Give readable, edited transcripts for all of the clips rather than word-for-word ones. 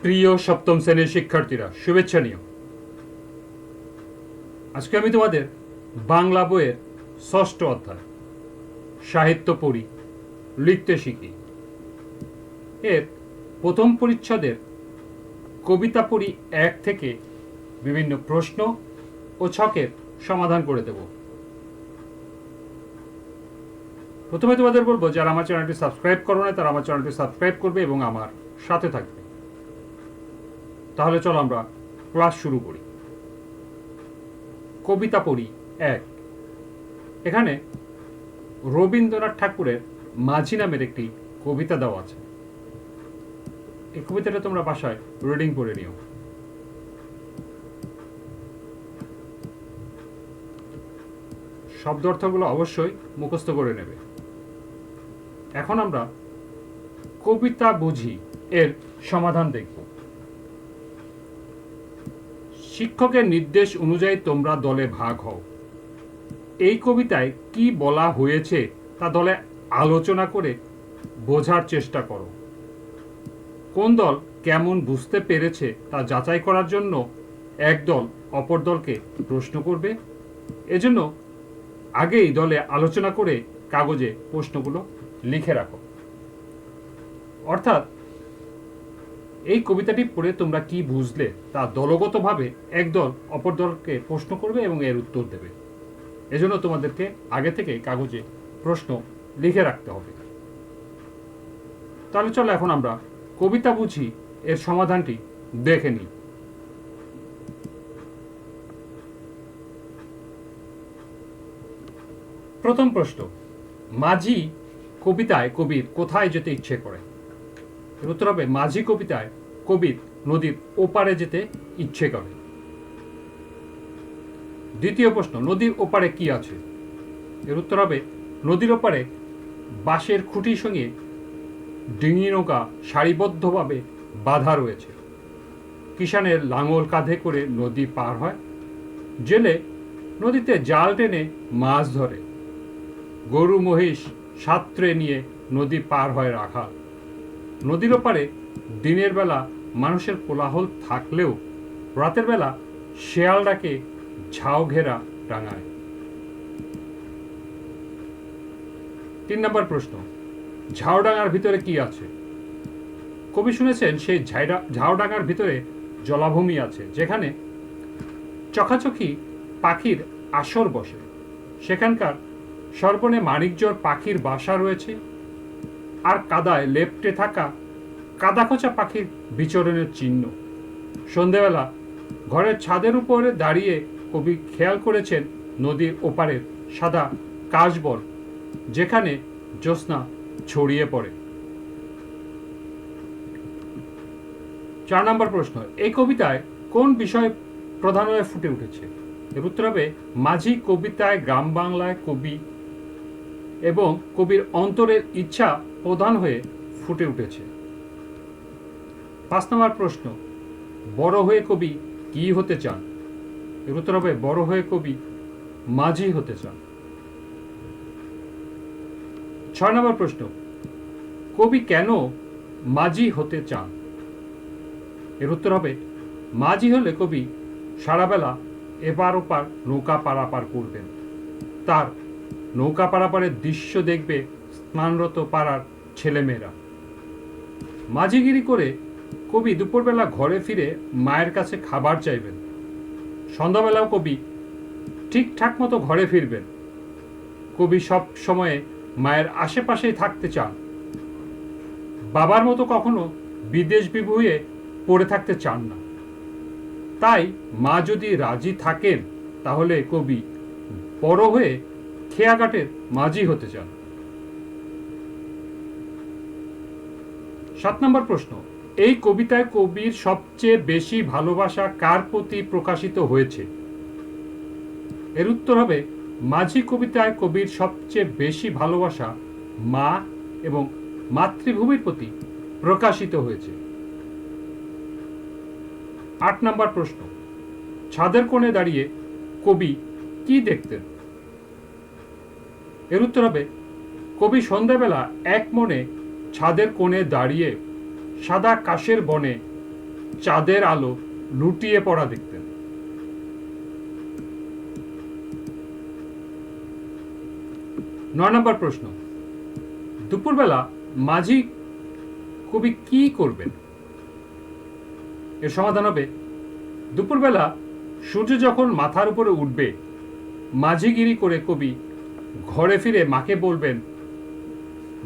প্রিয় সপ্তম শ্রেণীর শিক্ষার্থীরা, শুভেচ্ছা নিও। আজকে আমি তোমাদের বাংলা বইয়ের ষষ্ঠ অধ্যায় সাহিত্য পড়ি, লিখতে শিখি এর প্রথম পরিচ্ছদের কবিতা পড়ি 1 থেকে বিভিন্ন প্রশ্ন ও ছকের সমাধান করে দেব। প্রথমে তোমাদের বলবো, যারা আমার চ্যানেলটি সাবস্ক্রাইব করো না তারা আমার চ্যানেলটি সাবস্ক্রাইব করবে এবং আমার সাথে থাকবে। তাহলে চলো আমরা ক্লাস শুরু করি। কবিতা পড়ি 1। এখানে রবীন্দ্রনাথ ঠাকুরের মাঝি নামের একটি কবিতা দেওয়া আছে। এই কবিতাটা তোমরা বাসায় রিডিং করে নিও। শব্দ অর্থগুলো অবশ্যই মুখস্থ করে নেবে। এখন আমরা কবিতা বুঝি এর সমাধান দেখব। শিক্ষকের নির্দেশ অনুযায়ী তোমরা দলে ভাগ হও। এই কবিতায় কি বলা হয়েছে তা দলে আলোচনা করে বোঝার চেষ্টা করো। কোন দল কেমন বুঝতে পেরেছে তা যাচাই করার জন্য এক দল অপর দলকে প্রশ্ন করবে। এজন্য আগেই দলে আলোচনা করে কাগজে প্রশ্নগুলো লিখে রাখো। অর্থাৎ এই কবিতাটি পড়ে তোমরা কি বুঝলে তা দলগতভাবে এক দল অপর দলকে প্রশ্ন করবে এবং এর উত্তর দেবে। এজন্য তোমাদেরকে আগে থেকে কাগজে প্রশ্ন লিখে রাখতে হবে। তাহলে চলো এখন আমরা কবিতা বুঝি এর সমাধানটি দেখে নিই। প্রথম প্রশ্ন, মাঝি কবিতায় কবির কোথায় যেতে ইচ্ছে করে? এর উত্তর হবে, মাঝি কবিতায় কবির নদীর ওপারে যেতে ইচ্ছে করে। দ্বিতীয় প্রশ্ন, নদীর ওপারে কি আছে? এর উত্তর হবে, নদীর ওপারে বাঁশের খুঁটির সঙ্গে ডিঙি নৌকা সারিবদ্ধভাবে বাঁধা রয়েছে। কিষানের লাঙল কাঁধে করে নদী পার হয়। জেলে নদীতে জাল টেনে মাছ ধরে। গরু মহিষ সাঁতরে নিয়ে নদী পার হয় রাখাল। নদীর ওপারে দিনের বেলা মানুষের কোলাহল থাকলেও রাতের বেলা শেয়াল ডাকে ঝাউ ঘেরা ডাঙায়। 3 নম্বর প্রশ্ন, ঝাউডাঙ্গার ভিতরে কি আছে? কবি শুনেছেন সেই ঝাউডাঙ্গার ভিতরে জলাভূমি আছে, যেখানে চখাচখি পাখির আসর বসে। সেখানকার সর্বনে মানিকজোড় পাখির বাসা রয়েছে, আর কাদায় লেপ্টে থাকা কাদাখোঁচা পাখির বিচরণের চিহ্ন। সন্ধেবেলা ঘরের ছাদের উপরে দাঁড়িয়ে কবি খেয়াল করেছেন নদীর ওপারের সাদা কাশবন, যেখানে জ্যোৎস্না ছড়িয়ে পড়ে। 4 নম্বর প্রশ্ন, এই কবিতায় কোন বিষয় প্রধান হয়ে ফুটে উঠেছে? এর উত্তর হবে, মাঝি কবিতায় গ্রাম বাংলায় কবি এবং কবির অন্তরের ইচ্ছা প্রধান হয়ে ফুটে উঠেছে। 5 নম্বর প্রশ্ন, বড় হয়ে কবি কি হতে চান? এর উত্তর হবে, বড় হয়ে কবি মাঝি হতে চান। 6 নম্বর প্রশ্ন, কবি কেন মাঝি হতে চান? এর উত্তর হবে, মাঝি হলে কবি সারাবেলা এপার ওপার নৌকা পারাপার করবেন। তার নৌকা পারাপারের দৃশ্য দেখবে স্নানরত পাড়ার ছেলেমেয়েরা। মাঝিগিরি করে কবি দুপুরবেলা ঘরে ফিরে মায়ের কাছে খাবার চাইবেন। সন্ধ্যাবেলাও কবি ঠিকঠাক মতো ঘরে ফিরবেন। কবি সব সময়ে মায়ের আশেপাশেই থাকতে চান। বাবার মতো কখনো বিদেশ বিভুঁয়ে পড়ে থাকতে চান না। তাই মা যদি রাজি থাকেন তাহলে কবি বড় হয়ে খেয়াঘাটের মাঝি হতে চান। 7 নম্বর প্রশ্ন, এই কবিতায় কবির সবচেয়ে বেশি ভালোবাসা কার প্রতি প্রকাশিত হয়েছে? এর উত্তর হবে, মাঝি কবিতায় কবির সবচেয়ে বেশি ভালোবাসা মা এবং মাতৃভূমির প্রতি প্রকাশিত হয়েছে। 8 নম্বর প্রশ্ন, ছাদের কোণে দাঁড়িয়ে কবি কি দেখতেন? এর উত্তর হবে, কবি সন্ধ্যাবেলা এক মনে ছাদের কোণে দাঁড়িয়ে সাদা কাশের বনে চাঁদের আলো লুটিয়ে পড়া দেখতেন। নয় নম্বর প্রশ্ন, দুপুরবেলা মাঝি কবি কি করবেন? এর সমাধান হবে, দুপুরবেলা সূর্য যখন মাথার উপরে উঠবে, মাঝিগিরি করে কবি ঘরে ফিরে মাকে বলবেন,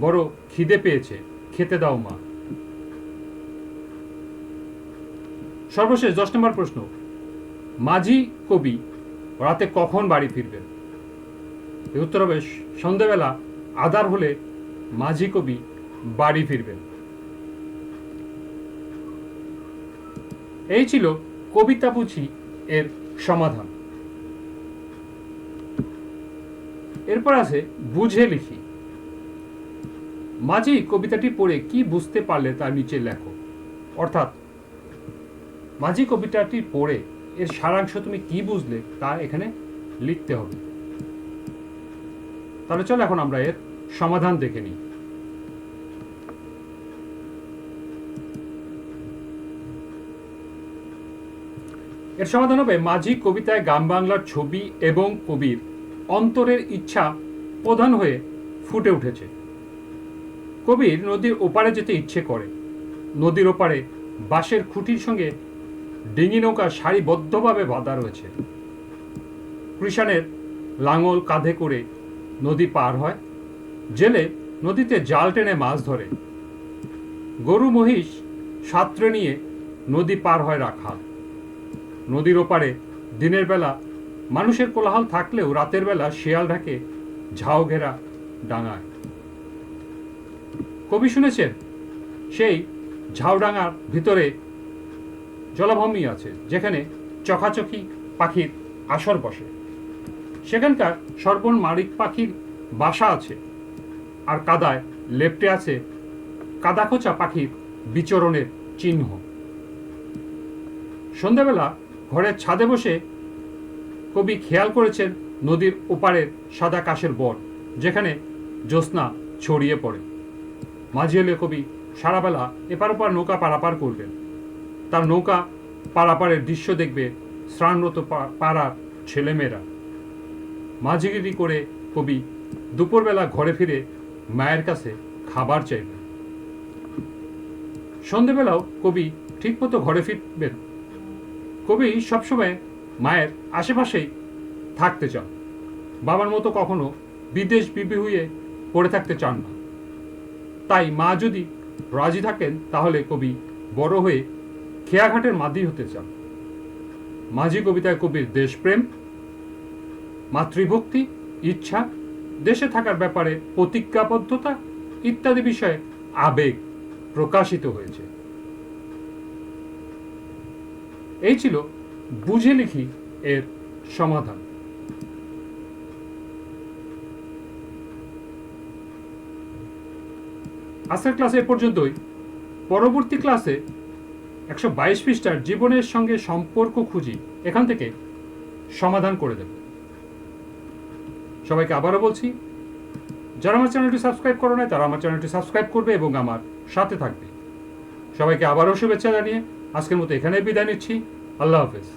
বড় খিদে পেয়েছে, খেতে দাও মা। সর্বশেষ 10 নম্বর প্রশ্ন, মাঝি কবি রাতে কখন বাড়ি ফিরবেন? এর উত্তর হবে, সন্ধ্যেবেলা আঁধার হলে মাঝি কবি বাড়ি ফিরবেন। এই ছিল কবিতা বুঝি এর সমাধান। এরপর আছে বুঝে লিখি। মাঝি কবিতাটি পড়ে কি বুঝতে পারলে তার নিচে লেখো। অর্থাৎ মাঝি কবিতাটি পড়ে এর সারাংশ তুমি কি বুঝলে তা এখানে লিখতে হবে। তাহলে চলো এখন আমরা এর সমাধান দেখে নিই। এর সমাধান হবে, মাঝি কবিতায় গ্রাম বাংলার ছবি এবং কবির অন্তরের ইচ্ছা প্রধান হয়ে ফুটে উঠেছে। কবির নদীর ওপারে যেতে ইচ্ছে করে। নদীর ওপারে বাঁশের খুঁটির সঙ্গে ডিঙি নৌকা সারিবদ্ধভাবে বাঁধা রয়েছে। কৃষাণের লাঙল কাঁধে করে নদী পার হয়। জেলে নদীতে জাল টেনে মাছ ধরে। গরু মহিষ সাঁতরে নিয়ে নদী পার হয় রাখাল। নদীর ওপারে দিনের বেলা মানুষের কোলাহল থাকলেও রাতের বেলা শিয়াল ঢাকে ঝাউ ঘেরা ডাঙায়। কবি শুনেছেন সেই ঝাউডাঙ্গার ভিতরে জলাভূমি আছে, যেখানে চকাচকি পাখির আসর বসে। সেখানকার সর্বণ মারিক পাখির বাসা আছে, আর কাদায় লেপ্টে আছে কাদাখোঁচা পাখির বিচরণের চিহ্ন। সন্ধ্যাবেলা ঘরের ছাদে বসে কবি খেয়াল করেছেন নদীর ওপারের সাদা কাশের বন, যেখানে জ্যোৎস্না ছড়িয়ে পড়ে। মাঝি হলে কবি সারাবেলা এপার ওপার নৌকা পারাপার করবেন। তার নৌকা পারাপারের দৃশ্য দেখবে স্নানরত পাড়ার ছেলেমেয়েরা। মাঝিগিরি করে কবি দুপুরবেলা ঘরে ফিরে মায়ের কাছে খাবার চাইবেন। সন্ধেবেলাও কবি ঠিকমতো ঘরে ফিরবেন। কবি সবসময় মায়ের আশেপাশেই থাকতে চান। বাবার মতো কখনো বিদেশ বিবি হয়ে পড়ে থাকতে চান না। তাই মা যদি রাজি থাকেন তাহলে কবি বড় হয়ে খেয়াঘাটের মাঝি হতে চান। মাঝি কবিতায় কবির দেশপ্রেম, মাতৃভক্তি, ইচ্ছা, দেশে থাকার ব্যাপারে প্রতিজ্ঞাবদ্ধতা ইত্যাদি বিষয়ে আবেগ প্রকাশিত হয়েছে। এই ছিল বুঝে লিখি এর সমাধান। আজকের ক্লাসে এ পর্যন্তই। পরবর্তী ক্লাসে 122 পৃষ্ঠার জীবনের সঙ্গে সম্পর্ক খুঁজি এখান থেকে সমাধান করে দেব। সবাইকে আবারও বলছি, যারা আমার চ্যানেলটি সাবস্ক্রাইব করো না তারা আমার চ্যানেলটি সাবস্ক্রাইব করবে এবং আমার সাথে থাকবে। সবাইকে আবারও শুভেচ্ছা জানিয়ে আজকের মতো এখানে বিদায় নিচ্ছি। আল্লাহ হাফেজ।